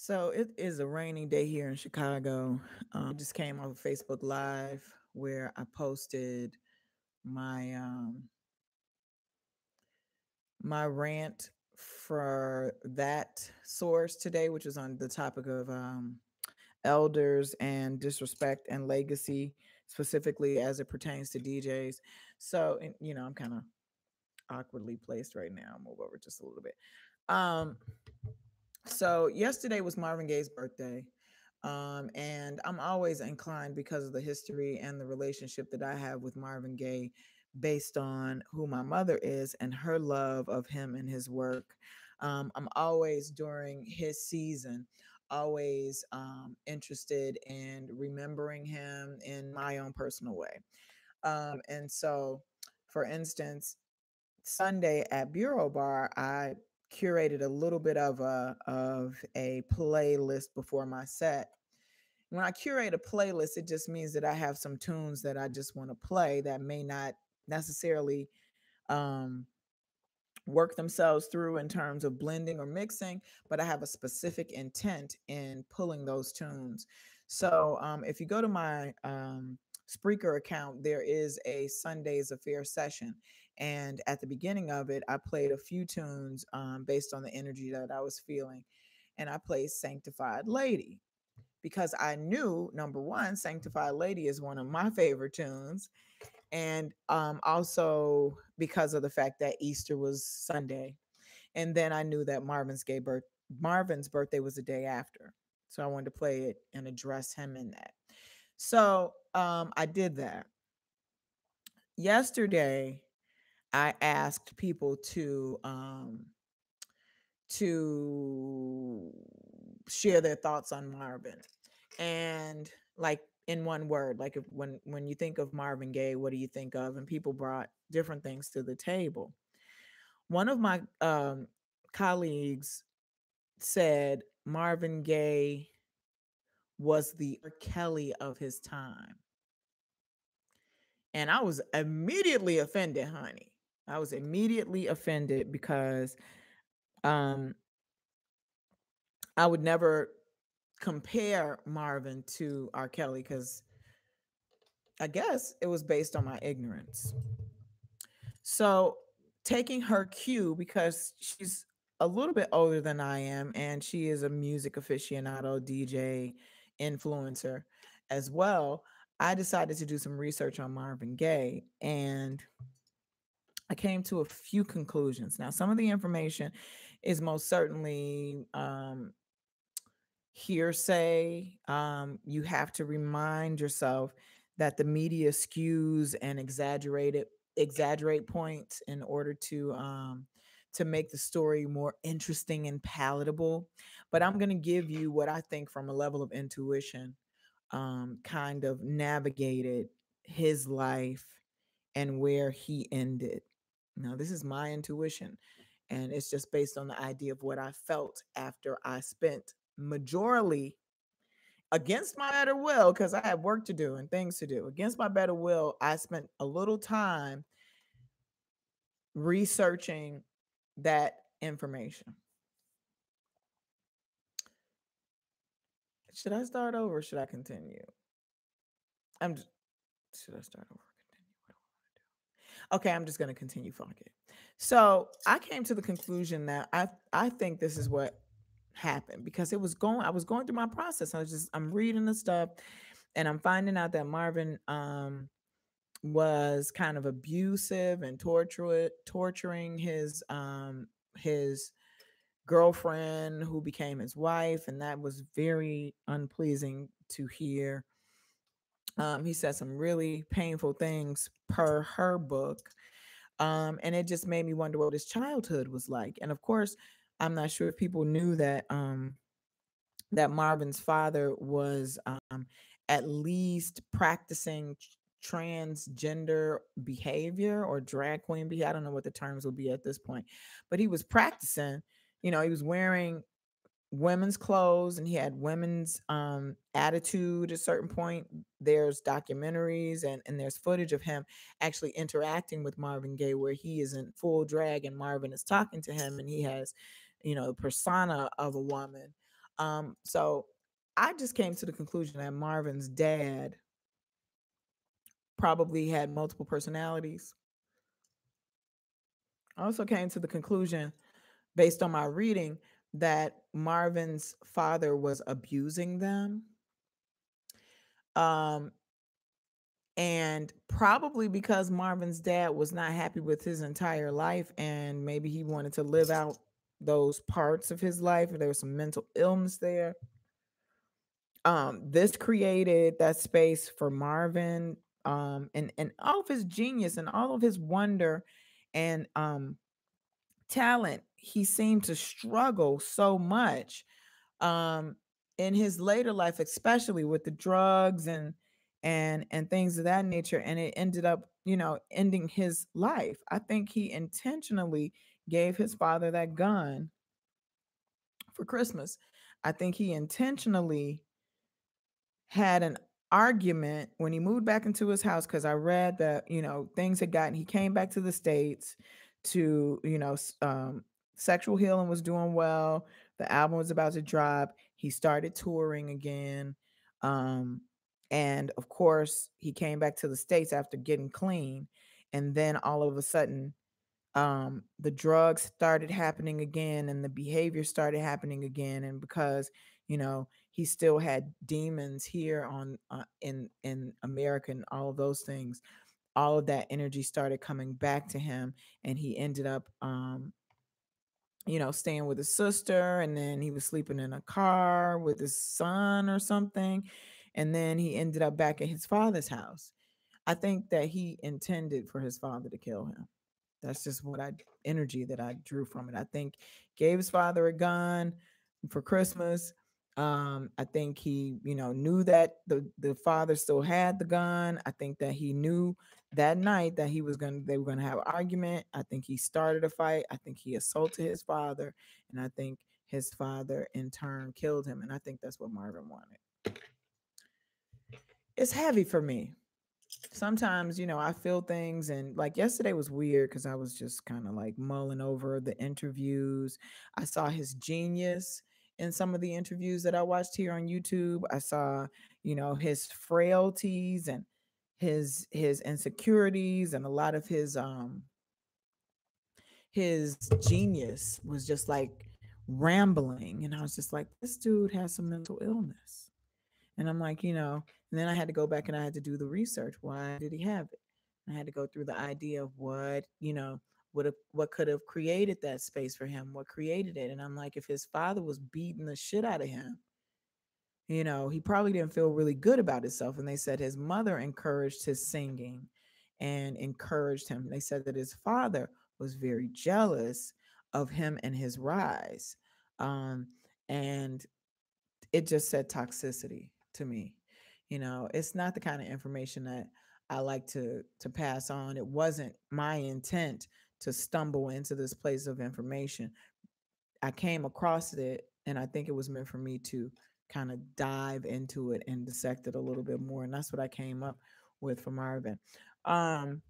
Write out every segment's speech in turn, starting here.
So it is a rainy day here in Chicago. Just came off of Facebook Live where I posted my my rant for that source today, which was on the topic of elders and disrespect and legacy, specifically as it pertains to DJs. So, I'm kind of awkwardly placed right now. I'll move over just a little bit. Um, So yesterday was Marvin Gaye's birthday. And I'm always inclined because of the history and the relationship that I have with Marvin Gaye based on who my mother is and her love of him and his work. I'm always during his season, always interested in remembering him in my own personal way. And so, for instance, Sunday at Bureau Bar, I curated a little bit of a playlist before my set. When I curate a playlist, it just means that I have some tunes that I just want to play that may not necessarily um, work themselves through in terms of blending or mixing, but I have a specific intent in pulling those tunes. So if you go to my Spreaker account, there is a Sundays Affair session. And at the beginning of it, I played a few tunes based on the energy that I was feeling. And I played Sanctified Lady because I knew, number one, Sanctified Lady is one of my favorite tunes, and also because of the fact that Easter was Sunday, and then I knew that Marvin's birthday was the day after, so I wanted to play it and address him in that. So I did that yesterday. I asked people to share their thoughts on Marvin, and like in one word, like if, when you think of Marvin Gaye, what do you think of? And people brought different things to the table. One of my colleagues said Marvin Gaye was the R. Kelly of his time. And I was immediately offended, honey. I was immediately offended because um, I would never compare Marvin to R. Kelly because I guess it was based on my ignorance. So taking her cue, because she's a little bit older than I am, and she is a music aficionado, DJ, influencer as well, I decided to do some research on Marvin Gaye, and I came to a few conclusions. Now, some of the information is most certainly hearsay. You have to remind yourself that the media skews and exaggerate points in order to make the story more interesting and palatable. But I'm going to give you what I think from a level of intuition, kind of navigated his life and where he ended. Now, this is my intuition, and it's just based on the idea of what I felt after I spent majorly against my better will, because I had work to do and things to do. Against my better will, I spent a little time researching that information. Should I start over or should I continue? I'm just, should I start over? Continue? What do I want to do? Okay, I'm just going to continue. Fuck it. So I came to the conclusion that I think this is what happened because I was going through my process. I'm reading the stuff and I'm finding out that Marvin was kind of abusive and torturing his girlfriend who became his wife, and that was very unpleasing to hear. He said some really painful things per her book. And it just made me wonder what his childhood was like. And of course, I'm not sure if people knew that Marvin's father was at least practicing transgender behavior or drag queen behavior. I don't know what the terms would be at this point, but he was practicing. He was wearing women's clothes and he had women's attitude at a certain point. There's documentaries and there's footage of him actually interacting with Marvin Gaye where he is in full drag and Marvin is talking to him and he has, the persona of a woman. So I just came to the conclusion that Marvin's dad probably had multiple personalities. I also came to the conclusion, based on my reading, that Marvin's father was abusing them. Um, and probably because Marvin's dad was not happy with his entire life, and maybe he wanted to live out those parts of his life, or there was some mental illness there. This created that space for Marvin, and all of his genius and all of his wonder and talent. He seemed to struggle so much um in his later life, especially with the drugs and things of that nature, and it ended up, ending his life. I think he intentionally gave his father that gun for Christmas. I think he intentionally had an argument when he moved back into his house, because I read that, things had gotten, he came back to the States to, sexual healing was doing well. The album was about to drop. He started touring again. Um, and of course, he came back to the States after getting clean. And then all of a sudden, the drugs started happening again and the behavior started happening again. And because, he still had demons here on in America and all of those things, all of that energy started coming back to him, and he ended up staying with his sister, and then he was sleeping in a car with his son or something, and then he ended up back at his father's house. I think that he intended for his father to kill him. That's just what I energy that I drew from it. I think gave his father a gun for Christmas. I think he, knew that the father still had the gun. I think that he knew that night that they were gonna have an argument. I think he started a fight. I think he assaulted his father, and I think his father in turn killed him. And I think that's what Marvin wanted. It's heavy for me. Sometimes, I feel things, and like yesterday was weird because I was just kind of like mulling over the interviews. I saw his genius in some of the interviews that I watched here on YouTube. I saw, his frailties and his insecurities, and a lot of his genius was just like rambling, and I was just like, this dude has some mental illness. And I'm like, and then I had to go back and I had to do the research. Why did he have it? I had to go through the idea of what could have created that space for him, what created it. And I'm like, if his father was beating the shit out of him, he probably didn't feel really good about himself. And they said his mother encouraged his singing and encouraged him. They said that his father was very jealous of him and his rise. Um, and it just said toxicity to me. It's not the kind of information that I like to pass on. It wasn't my intent to stumble into this place of information. I came across it, and I think it was meant for me to kind of dive into it and dissect it a little bit more. And that's what I came up with for Marvin. Um,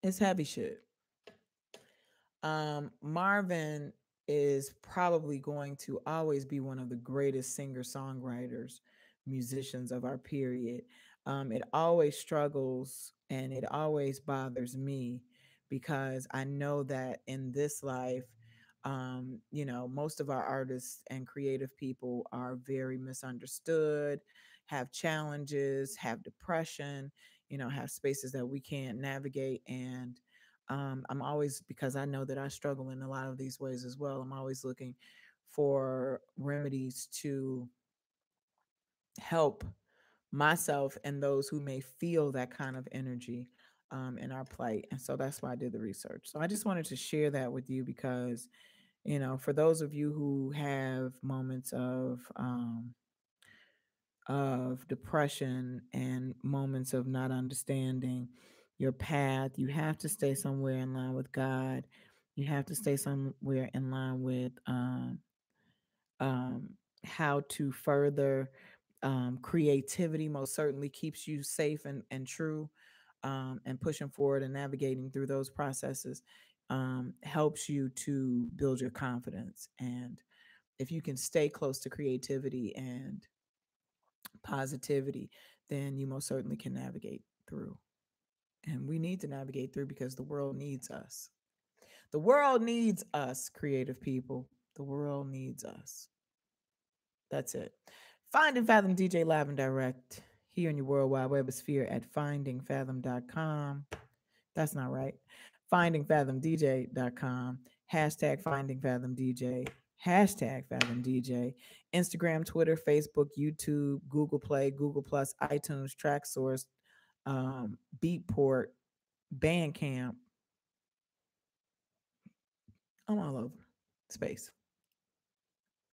it's heavy shit. Marvin is probably going to always be one of the greatest singer songwriters, musicians of our period. It always struggles and it always bothers me because I know that in this life, most of our artists and creative people are very misunderstood, have challenges, have depression, have spaces that we can't navigate. And I'm always, because I know that I struggle in a lot of these ways as well, I'm always looking for remedies to help myself and those who may feel that kind of energy in our plight. And so that's why I did the research. So I just wanted to share that with you because, for those of you who have moments of depression and moments of not understanding your path, you have to stay somewhere in line with God. You have to stay somewhere in line with um, how to further creativity. Most certainly keeps you safe and true, and pushing forward and navigating through those processes helps you to build your confidence. And If you can stay close to creativity and positivity, then you most certainly can navigate through. And we need to navigate through because the world needs us. The world needs us, creative people. The world needs us. That's it. Find and Fathom DJ Live and Direct here in your World Wide Web sphere at findingfathom.com. That's not right. Findingfathomdj.com. Hashtag findingfathomdj. Hashtag fathomdj. Instagram, Twitter, Facebook, YouTube, Google Play, Google Plus, iTunes, Track Source, Beatport, Bandcamp. I'm all over space.